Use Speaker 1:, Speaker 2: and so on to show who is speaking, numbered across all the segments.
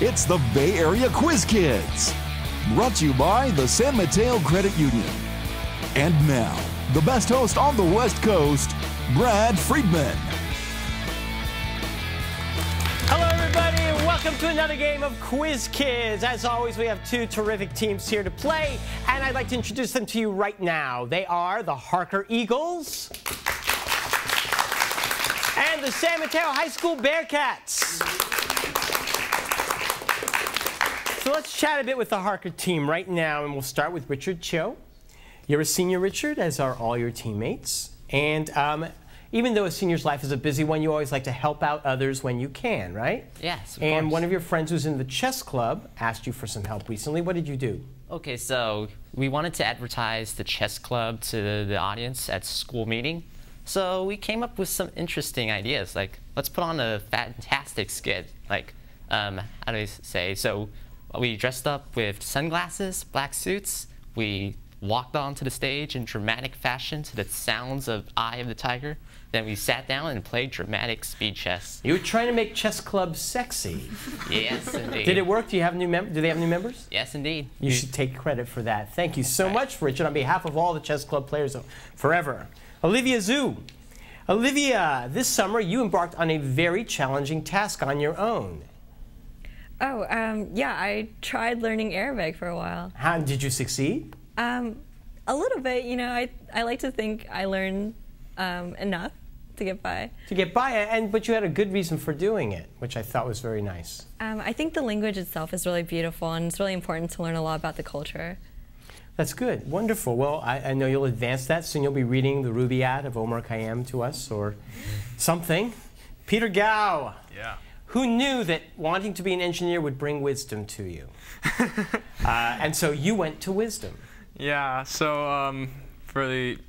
Speaker 1: It's the Bay Area Quiz Kids, brought to you by the San Mateo Credit Union. And now, the best host on the West Coast, Brad Friedman.
Speaker 2: Hello, everybody, and welcome to another game of Quiz Kids. As always, we have two terrific teams here to play, and I'd like to introduce them to you right now. They are the Harker Eagles and the San Mateo High School Bearcats. So let's chat a bit with the Harker team right now, and we'll start with Richard Cho. You're a senior, Richard, as are all your teammates. And even though a senior's life is a busy one, you always like to help out others when you can, right?
Speaker 3: Yes, of
Speaker 2: And
Speaker 3: course.
Speaker 2: one of your friends who's in the chess club asked you for some help recently. What did you do?
Speaker 3: Okay, so we wanted to advertise the chess club to the audience at school meeting. So we came up with some interesting ideas, like let's put on a fantastic skit. Like, how do I say? So we dressed up with sunglasses, black suits. We walked onto the stage in dramatic fashion to the sounds of Eye of the Tiger. Then we sat down and played dramatic speed chess.
Speaker 2: You were trying to make chess club sexy.
Speaker 3: Yes, indeed.
Speaker 2: Did it work? Do you have do they have new members?
Speaker 3: Yes, indeed.
Speaker 2: You should take credit for that. Thank you so much, Richard, on behalf of all the chess club players forever. Olivia Zhu. Olivia, this summer you embarked on a very challenging task on your own.
Speaker 4: Oh, yeah, I tried learning Arabic for a while.
Speaker 2: How did you succeed?
Speaker 4: A little bit, you know, I like to think I learned enough to get by.
Speaker 2: To get by, but you had a good reason for doing it, which I thought was very nice.
Speaker 4: I think the language itself is really beautiful, and it's really important to learn a lot about the culture.
Speaker 2: That's good. Wonderful. Well, I know you'll advance that. Soon you'll be reading the Rubaiyat of Omar Khayyam to us or something. Peter Gao.
Speaker 5: Yeah.
Speaker 2: Who knew that wanting to be an engineer would bring wisdom to you? And so you went to wisdom.
Speaker 5: Yeah, so for the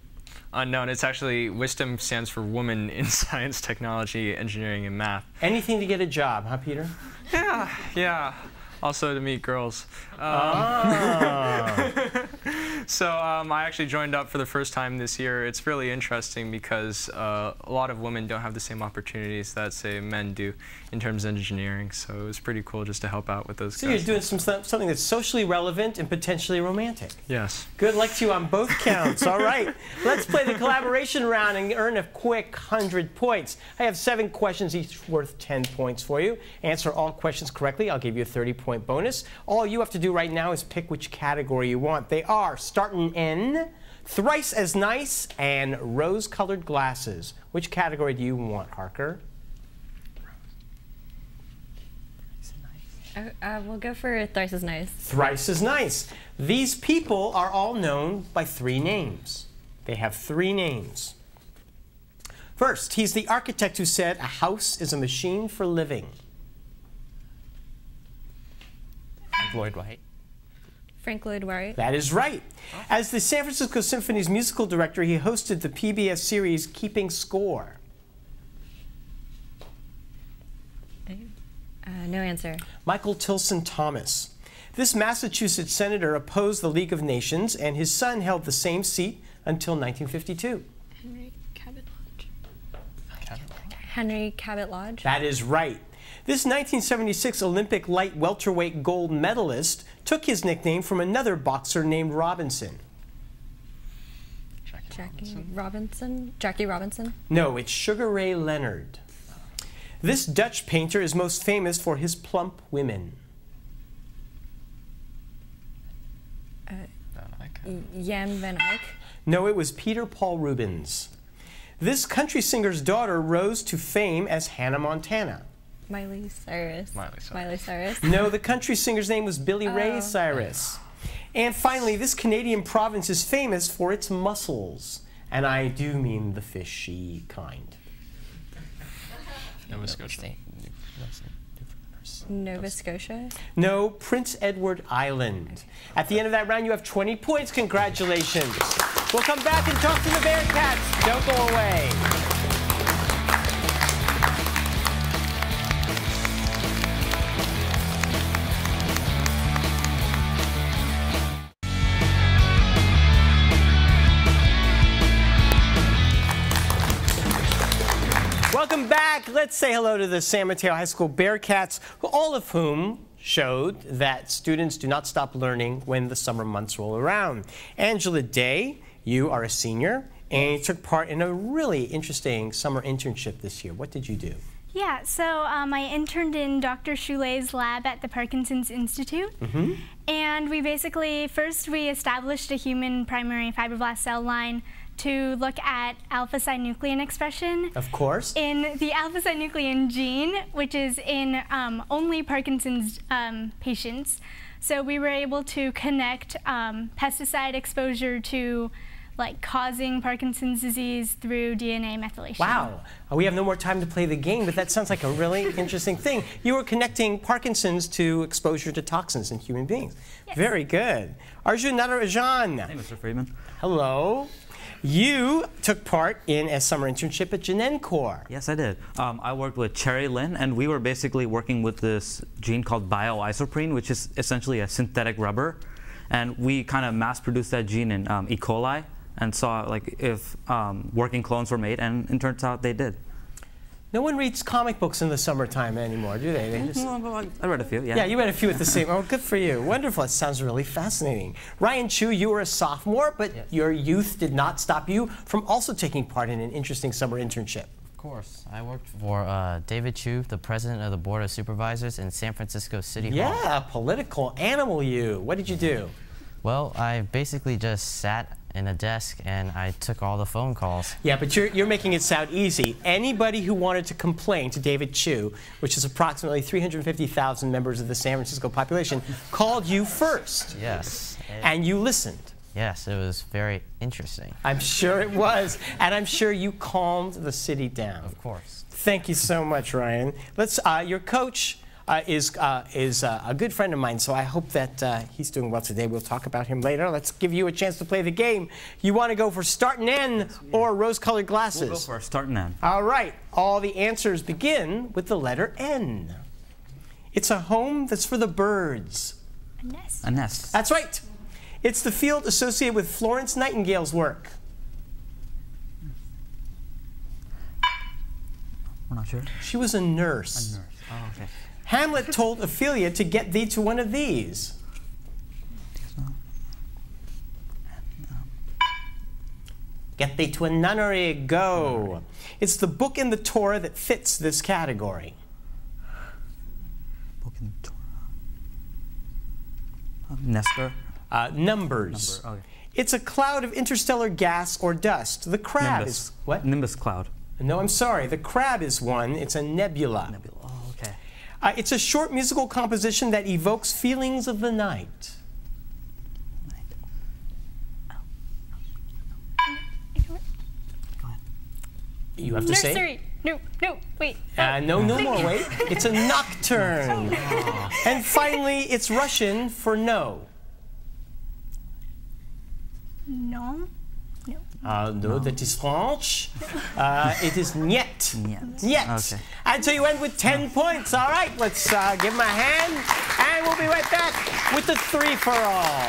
Speaker 5: unknown, it's actually WISDOM stands for Woman in Science, Technology, Engineering, and Math.
Speaker 2: Anything to get a job, huh, Peter?
Speaker 5: Yeah. Also to meet girls. So I actually joined up for the first time this year. It's really interesting because a lot of women don't have the same opportunities that, say, men do in terms of engineering. So it was pretty cool just to help out with those guys.
Speaker 2: So you're doing something that's socially relevant and potentially romantic.
Speaker 5: Yes.
Speaker 2: Good luck to you on both counts. All right. Let's play the collaboration round and earn a quick 100 points. I have 7 questions, each worth 10 points for you. Answer all questions correctly, I'll give you a 30-point bonus. All you have to do right now is pick which category you want. They are starting N, thrice as nice, and rose-colored glasses. Which category do you want, Harker?
Speaker 4: We'll go for thrice as nice.
Speaker 2: Thrice as nice. These people are all known by 3 names. They have 3 names. First, he's the architect who said, "A house is a machine for living."
Speaker 3: Lloyd White.
Speaker 4: Frank Lloyd Wright.
Speaker 2: That is right. As the San Francisco Symphony's musical director, he hosted the PBS series Keeping Score.
Speaker 4: No answer.
Speaker 2: Michael Tilson Thomas. This Massachusetts senator opposed the League of Nations, and his son held the same seat until 1952.
Speaker 4: Henry Cabot Lodge. Henry Cabot Lodge.
Speaker 2: That is right. This 1976 Olympic light welterweight gold medalist took his nickname from another boxer named Robinson.
Speaker 4: Jackie Robinson?
Speaker 2: No, it's Sugar Ray Leonard. This Dutch painter is most famous for his plump women.
Speaker 4: Jan van Eyck?
Speaker 2: No, it was Peter Paul Rubens. This country singer's daughter rose to fame as Hannah Montana.
Speaker 4: Miley Cyrus. Miley Cyrus.
Speaker 2: No, the country singer's name was Billy Ray Cyrus. And finally, this Canadian province is famous for its mussels. And I do mean the fishy kind.
Speaker 5: Nova Scotia.
Speaker 4: Nova Scotia?
Speaker 2: No, Prince Edward Island. At the end of that round, you have 20 points. Congratulations. We'll come back and talk to the Bearcats. Don't go away. Welcome back, let's say hello to the San Mateo High School Bearcats, all of whom showed that students do not stop learning when the summer months roll around. Angela Day, you are a senior, and you took part in a really interesting summer internship this year. What did you do?
Speaker 6: Yeah, so I interned in Dr. Choulet's lab at the Parkinson's Institute. And we basically, first we established a human primary fibroblast cell line to look at alpha-synuclein expression.
Speaker 2: Of course.
Speaker 6: In the alpha-synuclein gene, which is in only Parkinson's patients. So we were able to connect pesticide exposure to causing Parkinson's disease through DNA methylation.
Speaker 2: Wow. We have no more time to play the game, but that sounds like a really interesting thing. You were connecting Parkinson's to exposure to toxins in human beings.
Speaker 6: Yes.
Speaker 2: Very good. Arjun Natarajan.
Speaker 7: Hey, Mr. Friedman.
Speaker 2: Hello. You took part in a summer internship at Genencor.
Speaker 7: Yes, I did. I worked with Cherry Lynn, and we were basically working with this gene called bioisoprene, which is essentially a synthetic rubber. And we kind of mass-produced that gene in E. coli and saw if working clones were made, and it turns out they did.
Speaker 2: No one reads comic books in the summertime anymore, do they?
Speaker 7: I read a few, yeah.
Speaker 2: Yeah, you read a few at the same. Oh, good for you. Wonderful. It sounds really fascinating. Ryan Chu, you were a sophomore, but your youth did not stop you from also taking part in an interesting summer internship.
Speaker 8: Of course. I worked for David Chu, the president of the Board of Supervisors in San Francisco City Hall.
Speaker 2: Yeah, political animal you. What did you do?
Speaker 8: Well, I basically just sat in a desk and I took all the phone calls.
Speaker 2: Yeah, but you're making it sound easy. Anybody who wanted to complain to David Chu, which is approximately 350,000 members of the San Francisco population, called you first.
Speaker 8: Yes.
Speaker 2: And you listened.
Speaker 8: Yes, it was very interesting.
Speaker 2: I'm sure it was. And I'm sure you calmed the city down.
Speaker 8: Of course.
Speaker 2: Thank you so much, Ryan. Your coach is a good friend of mine, so I hope that he's doing well today. We'll talk about him later. Let's give you a chance to play the game. You want to go for start and end or rose-colored glasses?
Speaker 7: We'll go for start and end.
Speaker 2: All right. All the answers begin with the letter N. It's a home that's for the birds.
Speaker 6: A nest.
Speaker 7: A nest.
Speaker 2: That's right. It's the field associated with Florence Nightingale's work.
Speaker 7: We're not sure.
Speaker 2: She was a nurse.
Speaker 7: A nurse. Oh, okay.
Speaker 2: Hamlet told Ophelia to get thee to one of these. Get thee to a nunnery, go. It's the book in the Torah that fits this category.
Speaker 7: Book in the Torah. Nestor.
Speaker 2: Numbers.
Speaker 7: Number, okay.
Speaker 2: It's a cloud of interstellar gas or dust. The crab
Speaker 7: Nimbus.
Speaker 2: is... What?
Speaker 7: Nimbus cloud.
Speaker 2: No, I'm sorry. The crab is one. It's a nebula.
Speaker 7: Nebula. Oh, okay.
Speaker 2: It's a short musical composition that evokes feelings of the night. You have to say.
Speaker 6: Nursery. No, wait.
Speaker 2: No more wait. It's a nocturne. And finally, it's Russian for no.
Speaker 6: No.
Speaker 2: No, that is French. It is niet. Niet.
Speaker 7: Okay.
Speaker 2: And so you end with 10 points. All right, let's give him a hand. And we'll be right back with the three-for-all.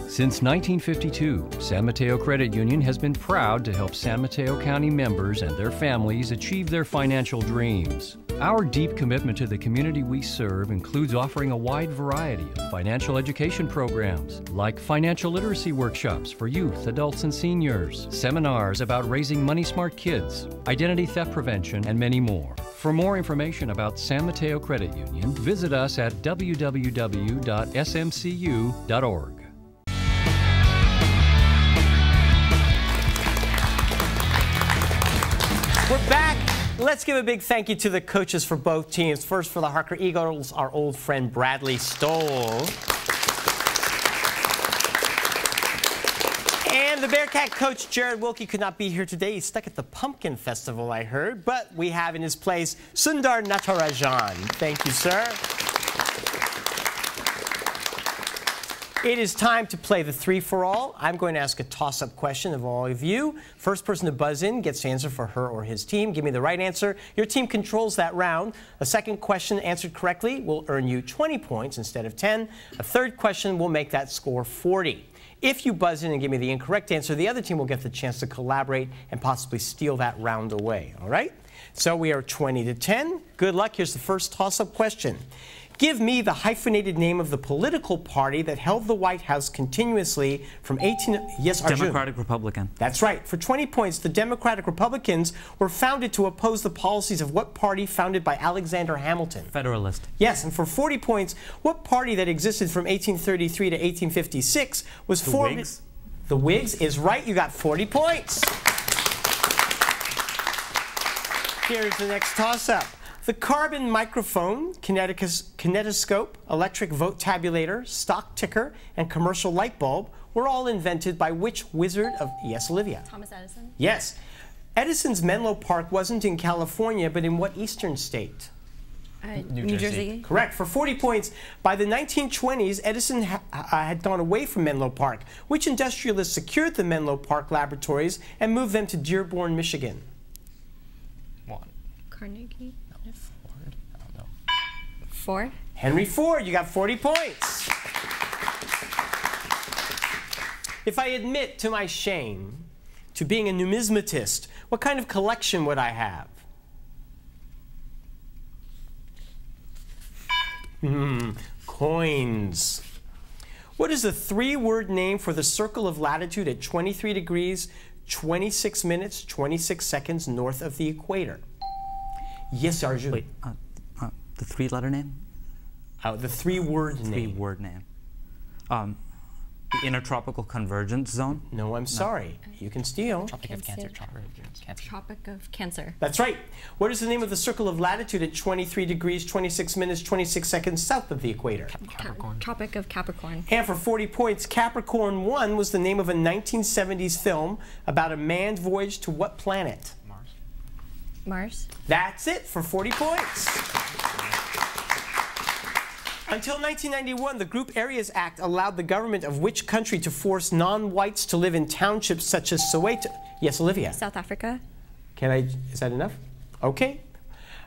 Speaker 9: Since 1952, San Mateo Credit Union has been proud to help San Mateo County members and their families achieve their financial dreams. Our deep commitment to the community we serve includes offering a wide variety of financial education programs, like financial literacy workshops for youth, adults, and seniors, seminars about raising money-smart kids, identity theft prevention, and many more. For more information about San Mateo Credit Union, visit us at www.smcu.org.
Speaker 2: We're back. Let's give a big thank you to the coaches for both teams. First, for the Harker Eagles, our old friend Bradley Stoll. And the Bearcat coach, Jared Wilkie, could not be here today. He's stuck at the Pumpkin Festival, I heard. But we have in his place Sundar Natarajan. Thank you, sir. It is time to play the 3-for-all. I'm going to ask a toss-up question of all of you. First person to buzz in gets to answer for her or his team. Give me the right answer. Your team controls that round. A second question answered correctly will earn you 20 points instead of 10. A third question will make that score 40. If you buzz in and give me the incorrect answer, the other team will get the chance to collaborate and possibly steal that round away. All right? So we are 20 to 10. Good luck. Here's the first toss-up question. Give me the hyphenated name of the political party that held the White House continuously from 18... Yes, Arjun.
Speaker 7: Democratic Republican.
Speaker 2: That's right. For 20 points, the Democratic Republicans were founded to oppose the policies of what party founded by Alexander Hamilton?
Speaker 7: Federalist.
Speaker 2: Yes, and for 40 points, what party that existed from 1833 to 1856 was formed...
Speaker 7: Whigs?
Speaker 2: The Whigs is right. You got 40 points. Here's the next toss-up. The carbon microphone, kinetoscope, electric vote tabulator, stock ticker, and commercial light bulb were all invented by which wizard of... Yes, Olivia?
Speaker 4: Thomas Edison.
Speaker 2: Yes. Edison's Menlo Park wasn't in California, but in what eastern state?
Speaker 4: New Jersey.
Speaker 2: Correct. For 40 points, by the 1920s, Edison had gone away from Menlo Park. Which industrialist secured the Menlo Park laboratories and moved them to Dearborn, Michigan?
Speaker 4: Carnegie.
Speaker 3: Ford? I don't know.
Speaker 4: Ford.
Speaker 2: Henry Ford. You got 40 points. If I admit to my shame to being a numismatist, what kind of collection would I have? Coins. What is the 3-word name for the circle of latitude at 23 degrees, 26 minutes, 26 seconds north of the equator? Yes, Arjun.
Speaker 7: Wait, the 3-letter name?
Speaker 2: The 3-word name.
Speaker 7: 3-word name. The Intertropical Convergence Zone?
Speaker 2: No, I'm sorry. You can steal.
Speaker 3: Tropic of Cancer.
Speaker 4: Tropic of Cancer.
Speaker 2: That's right. What is the name of the circle of latitude at 23 degrees, 26 minutes, 26 seconds south of the equator?
Speaker 3: Capricorn.
Speaker 4: Tropic of Capricorn.
Speaker 2: And for 40 points, Capricorn 1 was the name of a 1970s film about a manned voyage to what planet?
Speaker 4: Mars.
Speaker 2: That's it for 40 points. Until 1991, the Group Areas Act allowed the government of which country to force non-whites to live in townships such as Soweto? Yes, Olivia?
Speaker 4: South Africa.
Speaker 2: Is that enough? Okay.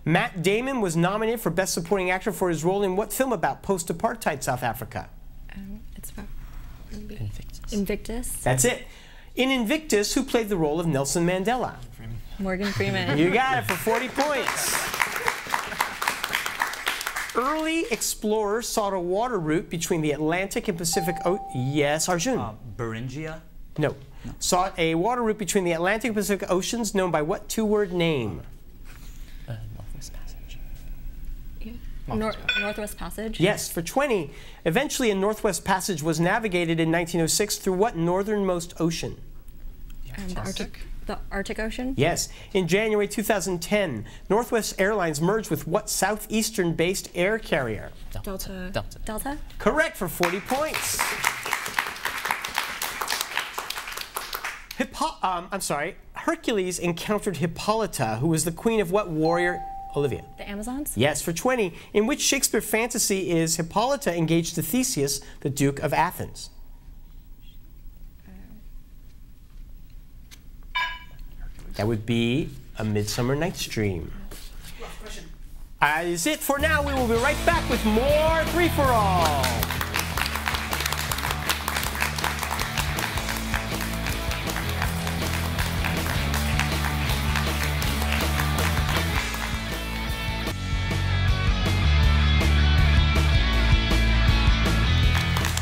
Speaker 2: Matt Damon was nominated for Best Supporting Actor for his role in what film about post-apartheid South Africa?
Speaker 4: It's about
Speaker 3: Invictus.
Speaker 4: Invictus.
Speaker 2: That's it. In Invictus, who played the role of Nelson Mandela?
Speaker 4: Morgan Freeman.
Speaker 2: You got it for 40 points. Early explorers sought a water route between the Atlantic and Pacific Ocean. Yes, Arjun?
Speaker 7: Beringia?
Speaker 2: No. Sought a water route between the Atlantic and Pacific Oceans known by what 2-word name?
Speaker 3: Northwest Passage.
Speaker 4: Yeah. Northwest Passage?
Speaker 2: Yes, for 20. Eventually, a Northwest Passage was navigated in 1906 through what northernmost ocean?
Speaker 4: The Arctic Ocean?
Speaker 2: Yes. In January 2010, Northwest Airlines merged with what southeastern-based air carrier?
Speaker 4: Delta.
Speaker 2: Correct for 40 points. Hercules encountered Hippolyta, who was the queen of what warrior? Olivia?
Speaker 4: The Amazons?
Speaker 2: Yes, for 20. In which Shakespeare fantasy is Hippolyta engaged to Theseus, the Duke of Athens? That would be A Midsummer Night's Dream. That is it for now. We will be right back with more 3-for-all.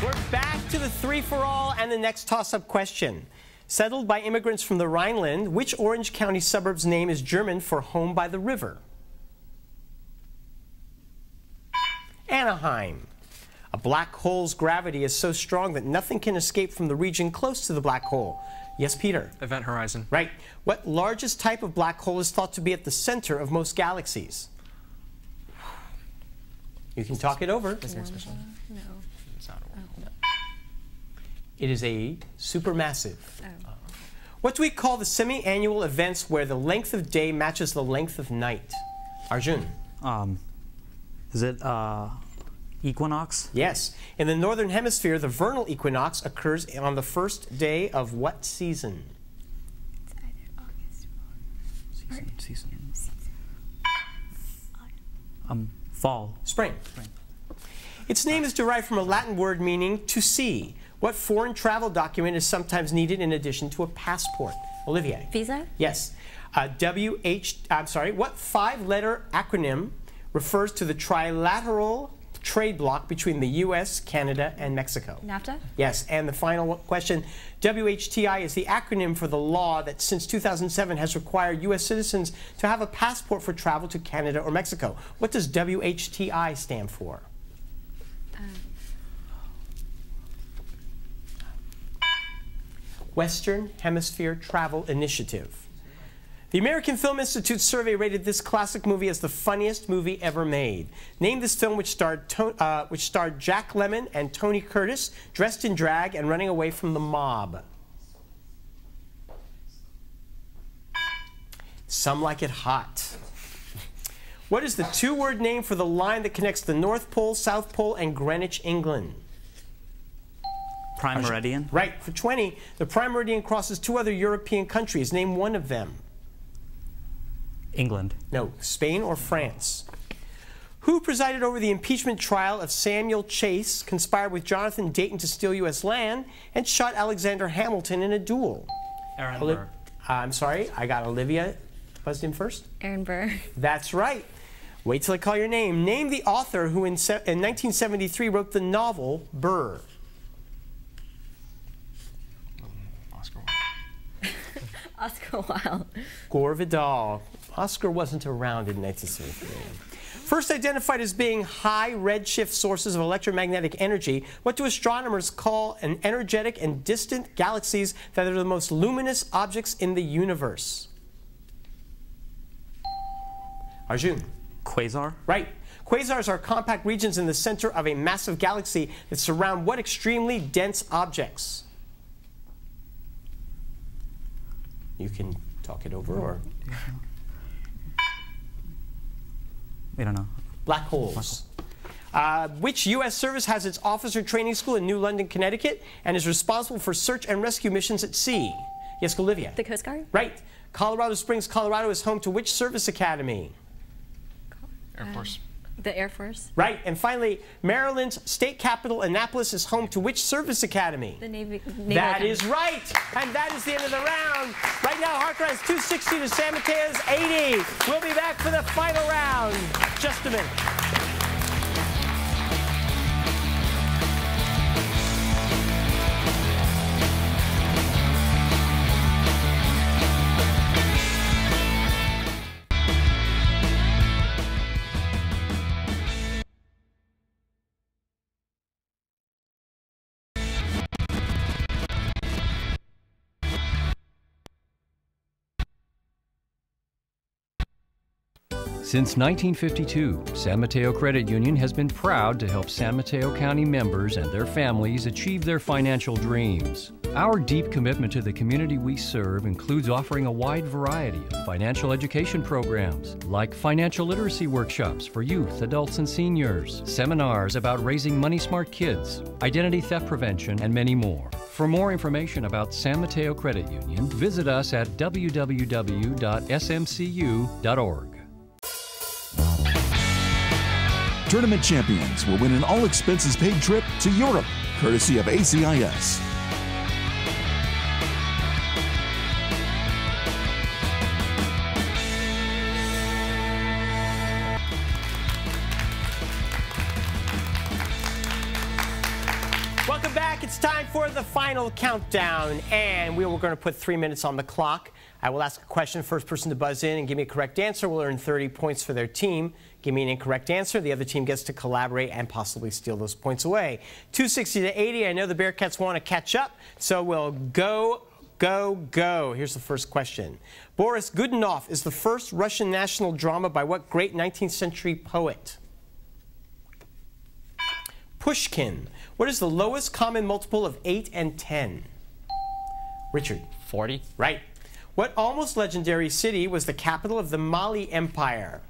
Speaker 2: We're back to the 3-for-all and the next toss-up question. Settled by immigrants from the Rhineland, which Orange County suburb's name is German for home by the river? Anaheim. A black hole's gravity is so strong that nothing can escape from the region close to the black hole. Yes, Peter?
Speaker 5: Event horizon.
Speaker 2: Right. What largest type of black hole is thought to be at the center of most galaxies? You can talk it over.
Speaker 4: No.
Speaker 2: It is a supermassive. What do we call the semi-annual events where the length of day matches the length of night? Arjun?
Speaker 7: Is it Equinox?
Speaker 2: Yes. In the northern hemisphere, the vernal equinox occurs on the first day of what season?
Speaker 6: It's either August or
Speaker 7: Season. Fall.
Speaker 2: Spring. Its name is derived from a Latin word meaning to see. What foreign travel document is sometimes needed in addition to a passport? Olivier.
Speaker 4: Visa?
Speaker 2: Yes. What five-letter acronym refers to the trilateral trade bloc between the U.S., Canada, and Mexico?
Speaker 4: NAFTA?
Speaker 2: Yes. And the final question, WHTI is the acronym for the law that since 2007 has required U.S. citizens to have a passport for travel to Canada or Mexico. What does WHTI stand for? Western Hemisphere Travel Initiative. The American Film Institute survey rated this classic movie as the funniest movie ever made. Name this film which starred Jack Lemmon and Tony Curtis dressed in drag and running away from the mob. Some Like It Hot. What is the two-word name for the line that connects the North Pole, South Pole, and Greenwich, England?
Speaker 7: Prime Meridian?
Speaker 2: Right. For 20, the Prime Meridian crosses two other European countries. Name one of them.
Speaker 7: England.
Speaker 2: No. Spain or France. Who presided over the impeachment trial of Samuel Chase, conspired with Jonathan Dayton to steal U.S. land, and shot Alexander Hamilton in a duel?
Speaker 7: Aaron Burr.
Speaker 2: I'm sorry, I got Olivia buzzed in first.
Speaker 4: Aaron Burr.
Speaker 2: That's right. Wait till I call your name. Name the author who in 1973 wrote the novel Burr.
Speaker 4: Oscar Wilde.
Speaker 2: Gore Vidal. Oscar wasn't around in 1973. First identified as being high redshift sources of electromagnetic energy, what do astronomers call an energetic and distant galaxies that are the most luminous objects in the universe? Arjun.
Speaker 7: Quasar?
Speaker 2: Right. Quasars are compact regions in the center of a massive galaxy that surround what extremely dense objects? You can talk it over, or?
Speaker 7: We don't know.
Speaker 2: Black holes. Which U.S. service has its officer training school in New London, Connecticut, and is responsible for search and rescue missions at sea? Yes, Olivia.
Speaker 4: The Coast Guard?
Speaker 2: Right. Colorado Springs, Colorado is home to which service academy?
Speaker 5: Air Force.
Speaker 4: The Air Force?
Speaker 2: Right. And finally, Maryland's state capital, Annapolis, is home to which service academy?
Speaker 4: The Navy.
Speaker 2: That is right. And that is the end of the round. Right now, Harker has 260 to San Mateo's 80. We'll be back for the final round. Just a minute.
Speaker 9: Since 1952, San Mateo Credit Union has been proud to help San Mateo County members and their families achieve their financial dreams. Our deep commitment to the community we serve includes offering a wide variety of financial education programs, like financial literacy workshops for youth, adults, and seniors, seminars about raising money-smart kids, identity theft prevention, and many more. For more information about San Mateo Credit Union, visit us at www.smcu.org.
Speaker 1: Tournament champions will win an all-expenses-paid trip to Europe, courtesy of ACIS.
Speaker 2: Welcome back. It's time for the final countdown, and we're going to put 3 minutes on the clock. I will ask a question. First person to buzz in and give me a correct answer will earn 30 points for their team. Give me an incorrect answer. The other team gets to collaborate and possibly steal those points away. 260 to 80. I know the Bearcats want to catch up, so we'll go. Here's the first question. Boris Godunov is the first Russian national drama by what great 19th century poet? Pushkin. What is the lowest common multiple of 8 and 10? Richard.
Speaker 3: 40.
Speaker 2: Right. What almost legendary city was the capital of the Mali Empire?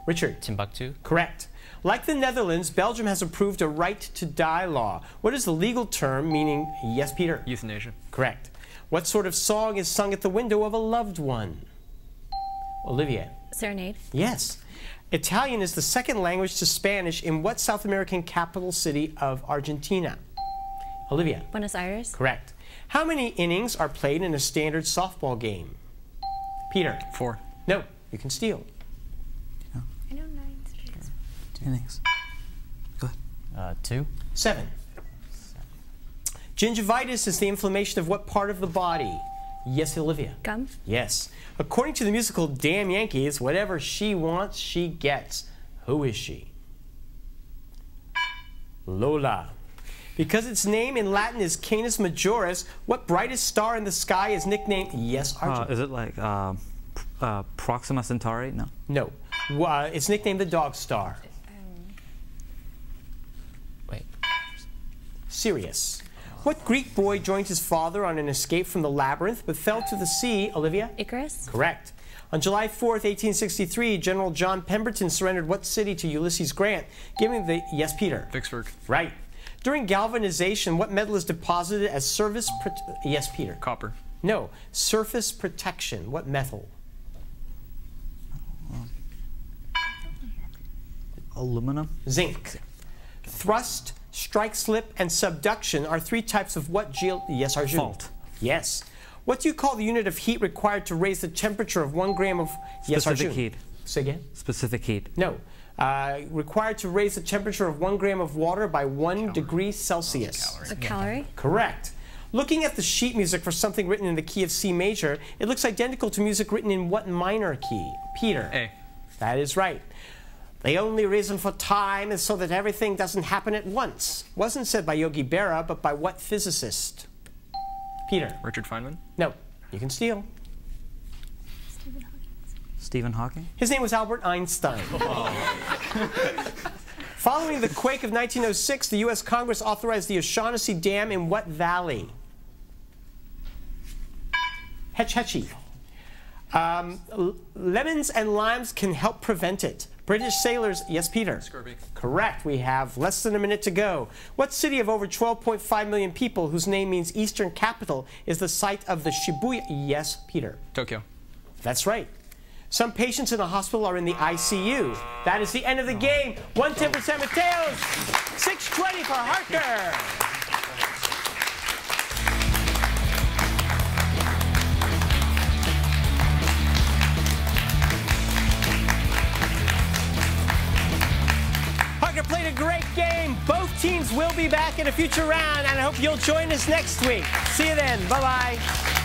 Speaker 2: Richard.
Speaker 3: Timbuktu.
Speaker 2: Correct. Like the Netherlands, Belgium has approved a right to die law. What is the legal term meaning, yes, Peter?
Speaker 5: Euthanasia.
Speaker 2: Correct. What sort of song is sung at the window of a loved one? Olivia.
Speaker 4: Serenade.
Speaker 2: Yes. Italian is the second language to Spanish in what South American capital city of Argentina? Olivia.
Speaker 4: Buenos Aires.
Speaker 2: Correct. How many innings are played in a standard softball game? Peter.
Speaker 5: 4.
Speaker 2: No, you can steal.
Speaker 4: I know 9 strings.
Speaker 7: 2 innings. Go ahead.
Speaker 8: 2.
Speaker 2: 7. Gingivitis is the inflammation of what part of the body? Yes, Olivia.
Speaker 4: Gum.
Speaker 2: Yes. According to the musical Damn Yankees, whatever she wants, she gets. Who is she? Lola. Because its name in Latin is Canis Majoris, what brightest star in the sky is nicknamed... Yes, Arjun.
Speaker 7: Is it like Proxima Centauri? No.
Speaker 2: No. It's nicknamed the Dog Star.
Speaker 3: Wait.
Speaker 2: Sirius. What Greek boy joined his father on an escape from the labyrinth but fell to the sea? Olivia?
Speaker 4: Icarus.
Speaker 2: Correct. On July 4th, 1863, General John Pemberton surrendered what city to Ulysses Grant, giving the... Yes, Peter.
Speaker 5: Vicksburg.
Speaker 2: Right. During galvanization, what metal is deposited as surface... Yes, Peter.
Speaker 5: Copper.
Speaker 2: No. Surface protection. What metal?
Speaker 7: Aluminum.
Speaker 2: Zinc. Thrust, strike slip, and subduction are 3 types of what Yes, Arjun.
Speaker 7: Fault.
Speaker 2: Yes. What do you call the unit of heat required to raise the temperature of 1 gram of... Yes,
Speaker 7: Specific
Speaker 2: Arjun.
Speaker 7: heat.
Speaker 2: Say again?
Speaker 7: Specific heat.
Speaker 2: No. Required to raise the temperature of 1 gram of water by 1 degree Celsius.
Speaker 4: A calorie.
Speaker 2: Correct. Looking at the sheet music for something written in the key of C major, it looks identical to music written in what minor key? Peter.
Speaker 5: A.
Speaker 2: That is right. The only reason for time is so that everything doesn't happen at once. Wasn't said by Yogi Berra, but by what physicist? Peter.
Speaker 5: Richard Feynman.
Speaker 2: No. You can steal.
Speaker 7: Stephen Hawking.
Speaker 2: His name was Albert Einstein. Following the quake of 1906, the U.S. Congress authorized the O'Shaughnessy Dam in what valley? Hetch Hetchy. Lemons and limes can help prevent it. British sailors, yes, Peter?
Speaker 5: Scurvy.
Speaker 2: Correct. We have less than a minute to go. What city of over 12.5 million people, whose name means Eastern Capital, is the site of the Shibuya? Yes, Peter?
Speaker 5: Tokyo.
Speaker 2: That's right. Some patients in a hospital are in the ICU. That is the end of the game. 110 for San Mateo's, 620 for Harker. Harker played a great game. Both teams will be back in a future round, and I hope you'll join us next week. See you then. Bye-bye.